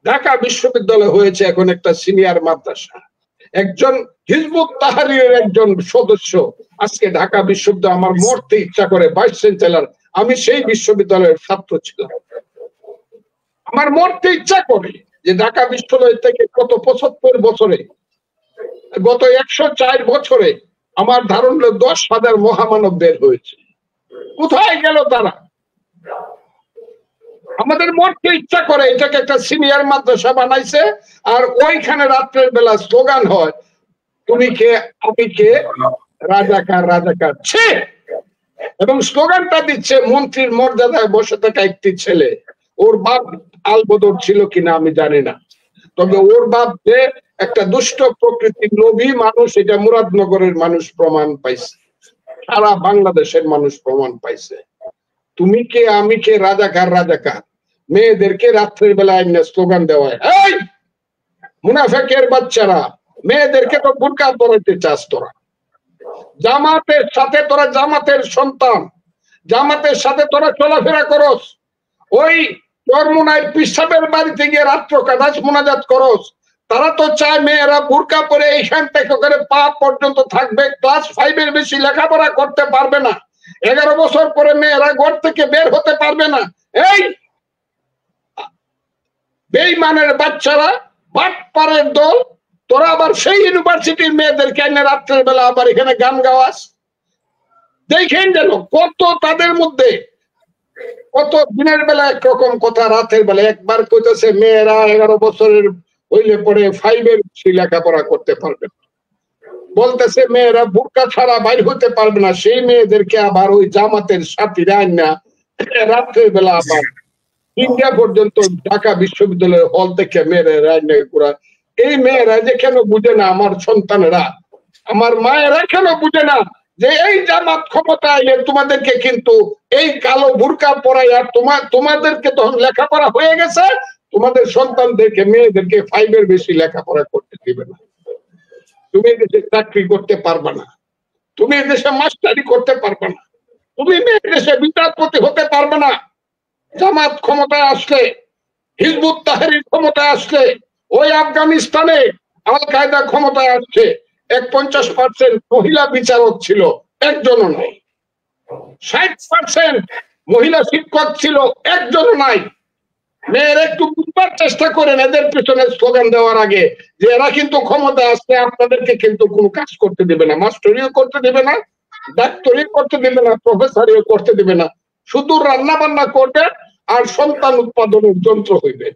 ঢাকা বিশ্ববিদ্যালয় হয়েছে এখন একটা সিনিয়র মাদ্রাসা। একজন হিজবুত তাহরীরের একজন সদস্য আজকে ঢাকা বিশ্ববিদ্যালয়, আমার মরতে ইচ্ছা করে, ভাইস চ্যান্সেলর, আমি সেই বিশ্ববিদ্যালয়ের ছাত্র ছিলাম। আমার মরতে ইচ্ছা করে যে ঢাকা বিশ্ববিদ্যালয় থেকে গত 75 বছরে, গত 104 বছরে আমার ধারণা 10,000 মহামানব বের হয়েছে। কোথায় গেল তারা? আমাদের মরতে ইচ্ছা করে এটাকে একটা সিনিয়র মাদ্রাসা বানাইছে, আর ওইখানে রাত্রের বেলা স্লোগান হয়, তুমি কে আমি কে, রাজাকার রাজাকার ছে। এবং স্লোগানটা দিচ্ছে মন্ত্রীর মর্যাদায় বসে থাকা একটি ছেলে। ওর বাপ আলবদর ছিল কিনা আমি জানি না, তবে ওর বাপ যে একটা দুষ্ট প্রকৃতির লোভী মানুষ, এটা মুরাদনগরের মানুষ প্রমাণ পাইছে, সারা বাংলাদেশের মানুষ প্রমাণ পাইছে। তুমি কে আমি কে, রাজাকার রাজাকার। মেয়েদেরকে রাত্রের বেলায় স্লোগান দেওয়া হয়, এই মুনাফেকের বাচ্চারা, মেয়েদেরকে তো বুরকা পরাইতে চাস তোরা। জামাতের সাথে তোরা, জামাতের সন্তান, জামাতের সাথে তোরা চলাফেরা করস, ওই চরমুনায় পিসাবের বাড়িতে গিয়ে রাত্র কাদাস মোনাজাত করস। তারা তো চায় মেয়েরা বুরকা পরে এইখান থেকে করে পা পর্যন্ত থাকবে, ক্লাস 5 এর বেশি লেখাপড়া করতে পারবে না, 11 বছর পরে মেয়েরা ঘর থেকে বের হতে পারবে না। এই বেঈমানের বাচ্চারা, বাটপারের দল, তোরা আবার সেই ইউনিভার্সিটির মেয়েদেরকে এনে রাত্রের বেলা আবার এখানে গান গাওয়াস। দেখেন যেন কত তাদের মধ্যে, কত দিনের বেলা একরকম কথা, রাতের বেলা একবার কইতেছে মেয়েরা 11 বছরের হইলে পরে 5 এর বেশি লেখাপড়া করতে পারবে না, বলতেছে মেয়েরা বুরকা ছাড়া বাইর হতে পারবে না। সেই মেয়েদেরকে আবার ওই জামাতের সাথীরা আইনা রাত্রের বেলা আবার ইন্ডিয়া পর্যন্ত ঢাকা বিশ্ববিদ্যালয়ের হল থেকে মেয়েরা রাইনা করা। এই মেয়েরা যে কেন বুঝে না, আমার সন্তানেরা, আমার মায়েরা কেন বুঝে না যে এই জামাত ক্ষমতায় এলে তোমাদেরকে কিন্তু এই কালো বুরকা পরাইয়া তোমাদেরকে তখন লেখাপড়া হয়ে গেছে, তোমাদের সন্তানদেরকে, মেয়েদেরকে 5 এর বেশি লেখাপড়া করতে দিবে না। তুমি দেশে চাকরি করতে পারবে না, তুমি দেশে মাস্টারি করতে পারবে না, তুমি দেশে বিচারপতি হতে পারবে না। জামাত ক্ষমতায় আসলে, হিজবুত তাহরীর ক্ষমতায় আসলে, ওই আফগানিস্তানে আল কায়দা ক্ষমতায় আসছে, 50% মহিলা বিচারক ছিল, একজনও নাই। 60% মহিলা শিক্ষক ছিল, একজনও নাই। মেয়েরা একটু বুঝবার চেষ্টা করেন এদের পিছনে স্লোগান দেওয়ার আগে, যে এরা কিন্তু ক্ষমতা আসলে আপনাদেরকে কিন্তু কোনো কাজ করতে দেবে না, মাস্টারিও করতে দেবে না, ডাক্তারিও করতে দেবে না, প্রফেসরিও করতে দেবে না, শুধু রান্না বান্না করবে আর সন্তান উৎপাদনের যন্ত্র হইবে।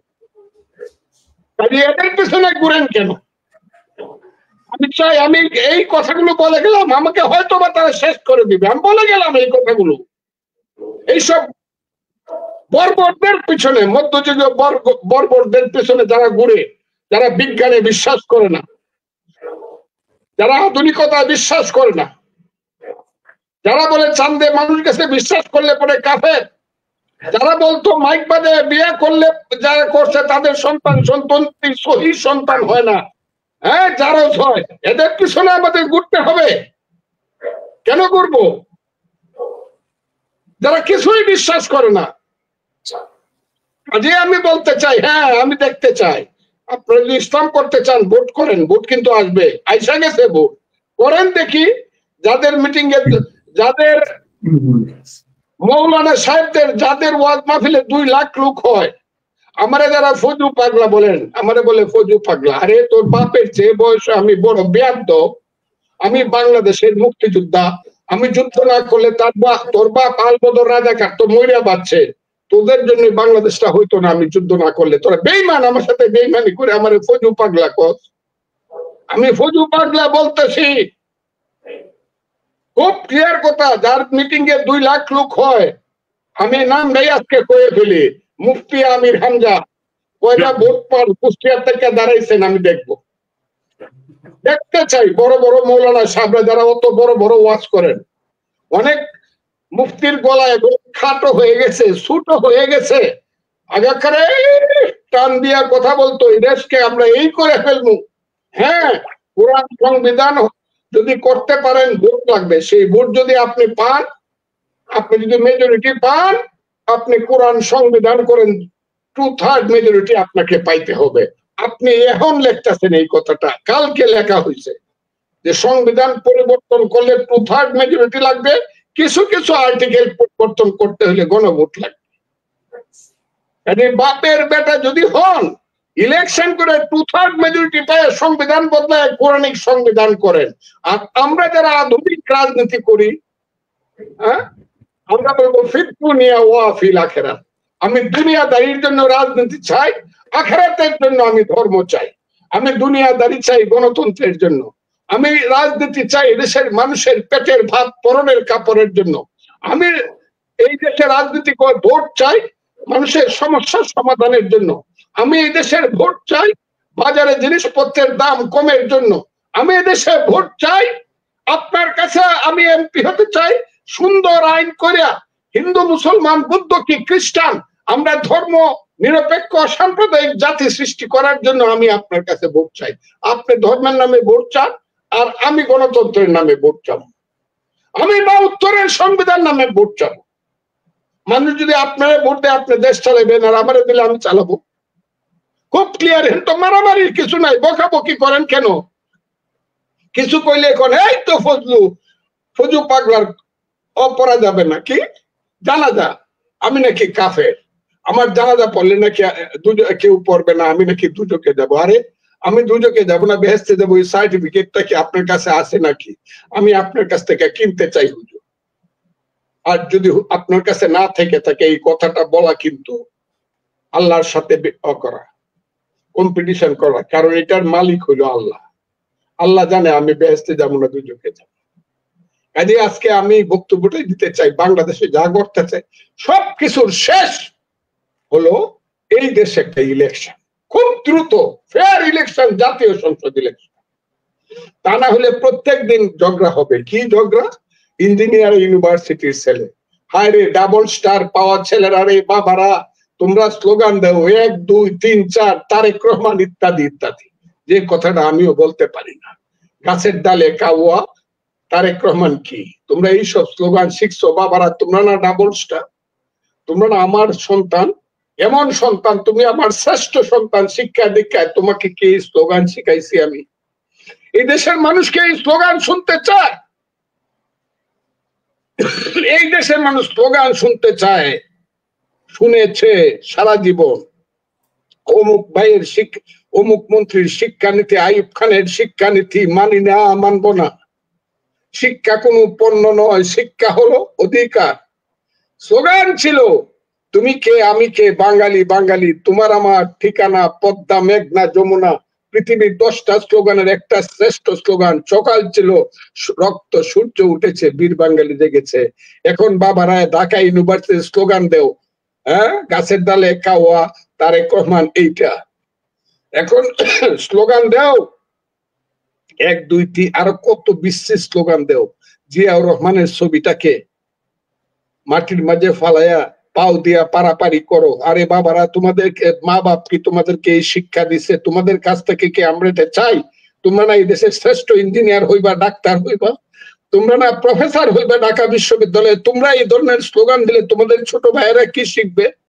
কাজে এদের পিছনে ঘুরেন কেন? আমি চাই, আমি এই কথাগুলো বলে গেলাম, আমাকে হয়তো বা তারা শেষ করে দিবে, আমি বলে গেলাম এই কথাগুলো। এইসব বর্বরদের পিছনে, মধ্যযুগীয় বর্বরদের পিছনে যারা ঘুরে, যারা বিজ্ঞানে বিশ্বাস করে না, যারা আধুনিকতা বিশ্বাস করে না, যারা বলে চাঁদে মানুষ গেছে বিশ্বাস করলে পরে কাফের, যারা বলতো মাইক বাদে বিয়ে করলে যারা করছে তাদের সন্তান সহি সন্তান হয় না, হ্যাঁ জারজ হয়, এদের পিছনে আমাদের ঘুরতে হবে। কেন ঘুরবো? যারা কিছুই বিশ্বাস করে না। কাজে আমি বলতে চাই, হ্যাঁ আমি দেখতে চাই, আপনারা যদি ইসলাম করতে চান ভোট করেন, ভোট কিন্তু আসবে, আইসা গেছে, ভোট করেন দেখি। যাদের মিটিং এ, যাদের মৌলানা সাহেবদের, যাদের ওয়াজ মাহফিলে 2 লাখ লোক হয়, আমারে যারা ফজু পাগলা বলেন, আমারে বলে ফজু পাগলা। আরে তোর বাপের চেয়ে বয়সে আমি বড় বেয়াদব, আমি বাংলাদেশের মুক্তিযোদ্ধা, আমি যুদ্ধ না করলে তোর বাপ আলবদর রাজাকার তো মইরা বাচ্ছে, তোদের জন্য বাংলাদেশটা হইতো না আমি যুদ্ধ না করলে। তোরা বেঈমান, আমার সাথে বেঈমানি করে আমার ফজু পাগলা কর। আমি ফজু পাগলা বলতেছি, খুব ক্লিয়ার কথা। যার মিটিং এ 2 লাখ লোক হয়, আমি নাম নেই আজকে কয়ে ফেলি, মুফতি আমির হামজা, কয়টা ভোট পান কুষ্টিয়া থেকে দাঁড়াইছেন আমি দেখবো, দেখতে চাই। বড় বড় মৌলানা সাহেবরা যারা অত বড় বড় ওয়াজ করেন, অনেক মুফতির গলায় খাটো হয়ে গেছে, ছোট হয়ে গেছে, আগাকারে টান দিয়া কথা বলতো, এই দেশকে আমরা এই করে ফেলবো। হ্যাঁ, কোরআন সংবিধান যদি করতে পারেন ভোট লাগবে, সেই ভোট যদি আপনি পান, আপনি যদি মেজরিটি পান, আপনি কোরআন সংবিধান করেন 2/3 মেজরিটি আপনাকে পাইতে হবে। আপনি এখন লিখতেছেন এই কথাটা, কালকে লেখা হয়েছে যে সংবিধান পরিবর্তন করলে 2/3 মেজরিটি লাগবে, কিছু কিছু আর্টিকেল পরিবর্তন করতে হলে গণভোট লাগবে। বাপের বেটা যদি হন, ইলেকশন করে 2/3 মেজরিটি পেয়ে সংবিধান বদলায় পৌরাণিক সংবিধান করেন। আর আমরা যারা আধুনিক রাজনীতি করি, হ্যাঁ, আমরা বলবো ফিদ দুনিয়া ওয়া ফিল আখিরাত। আমি দুনিয়াদারির জন্য রাজনীতি চাই, আখিরাতের জন্য আমি ধর্ম চাই। আমি দুনিয়াদারি চাই গণতন্ত্রের জন্য, আমি রাজনীতি চাই দেশের মানুষের পেটের ভাত পরনের কাপড়ের জন্য। আমি এই দেশে রাজনীতি করে ভোট চাই মানুষের সমস্যার সমাধানের জন্য। আমি এই দেশের ভোট চাই বাজারে জিনিসপত্রের দাম কমের জন্য। আমি এই দেশে ভোট চাই, আপনার কাছে আমি এমপি হতে চাই সুন্দর আইন করিয়া হিন্দু মুসলমান বুদ্ধ কি খ্রিস্টান আমরা ধর্ম নিরপেক্ষ সাম্প্রদায়িক জাতি সৃষ্টি করার জন্য আমি আপনার কাছে ভোট চাই। আপনি ধর্মের নামে ভোট চান আর আমি গণতন্ত্রের নামে ভোট চাবো, আমি বা উত্তরের সংবিধান নামে ভোট চাবো। মানুষ যদি আপনারা ভোট দেয় আপনি দেশ চালাবেন, আর আমারে দিলে আমি চালাবো। খুব ক্লিয়ার, তো মারামারির কিছু নাই। বকাবকি করেন কেন? কিছু কইলে এখন এই তো ফজু পাগলার অপরা যাবে নাকি জানাজা, আমি নাকি কাফের, আমার জানাজা পড়লে নাকি কেউ পড়বে না, আমি নাকি দুজকে যাব। আরে আমি দুজকে যাব না, বেহেশতে যাবো, এই সার্টিফিকেটটা কি আপনার কাছে আছে নাকি? আমি আপনার কাছ থেকে কিনতে চাই হুজুর। আর যদি আপনার কাছে না থেকে থাকে এই কথাটা বলা কিন্তু আল্লাহর সাথে করা, কম্পিটিশন করা, কারণ এটার মালিক হইল আল্লাহ। আল্লাহ জানে আমি বেহেশতে যাবো না দুজকে যাব। কাজে আজকে আমি বক্তব্যটাই দিতে চাই, বাংলাদেশে যা ঘটতেছে সবকিছুর শেষ হলো এই দেশে একটা ইলেকশন, খুব দ্রুত ফেয়ার ইলেকশন, জাতীয় সংসদ ইলেকশন। তা না হলে প্রত্যেক দিন ঝগড়া হবে। কি ঝগড়া? ইঞ্জিনিয়ার ইউনিভার্সিটির ছেলে, হায় রে ডাবল স্টার পাওয়া ছেলেরা রে বাবারা, তোমরা স্লোগান দাও 1 2 3 4 তারেক রহমান ইত্যাদি ইত্যাদি, যে কথাটা আমিও বলতে পারি না। গাছের ডালে কাওয়া তারেক রহমান কি? তোমরা এইসব স্লোগান শিখছো বাবারা, তোমরা না ডাবল স্টার, তোমরা না আমার সন্তান, এমন সন্তান, তুমি আমার শ্রেষ্ঠ সন্তান। শিক্ষা দীক্ষায় তোমাকে কি স্লোগান শিখাইছি আমি? এই দেশের মানুষকে এই স্লোগান শুনতে চায়, এই দেশের মানুষ স্লোগান শুনতে চায়, শুনেছে সারা জীবন। অমুক ভাইয়ের অমুক মন্ত্রীর শিক্ষানীতি, আইয়ুব খানের শিক্ষানীতি মানি না, মানবো না। শিক্ষা কোনো পণ্য নয়, শিক্ষা হলো অধিকার। স্লোগান ছিল তুমি কে আমি কে, বাঙালি বাঙালি, তোমার আমার ঠিকানা পদ্মা মেঘনা যমুনা। পৃথিবীর 10টা স্লোগানের একটা শ্রেষ্ঠ স্লোগান। সকাল ছিল রক্ত সূর্য উঠেছে, বীর বাঙালি জেগেছে। এখন বাবারা ঢাকা ইউনিভার্সিটির স্লোগান দেও, হ্যাঁ, গাছের ডালে কাওয়া তারেক রহমান, এইটা এখন স্লোগান দেও 1 2 3, আরো কত বিশ্বের স্লোগান দেও। জিয়াউর রহমানের ছবিটাকে মাটির মাঝে ফালাইয়া পাও দিয়া পারাপারি করো। আরে বাবারা, তোমাদেরকে মা বাপ কি তোমাদেরকে এই শিক্ষা দিছে? তোমাদের কাছ থেকে কি আমরা এটা চাই? তোমরা না এই দেশের শ্রেষ্ঠ ইঞ্জিনিয়ার হইবা, ডাক্তার হইবা, তোমরা না প্রফেসর হইবা ঢাকা বিশ্ববিদ্যালয়ে। তোমরা এই ধরনের স্লোগান দিলে তোমাদের ছোট ভাইয়েরা কি শিখবে?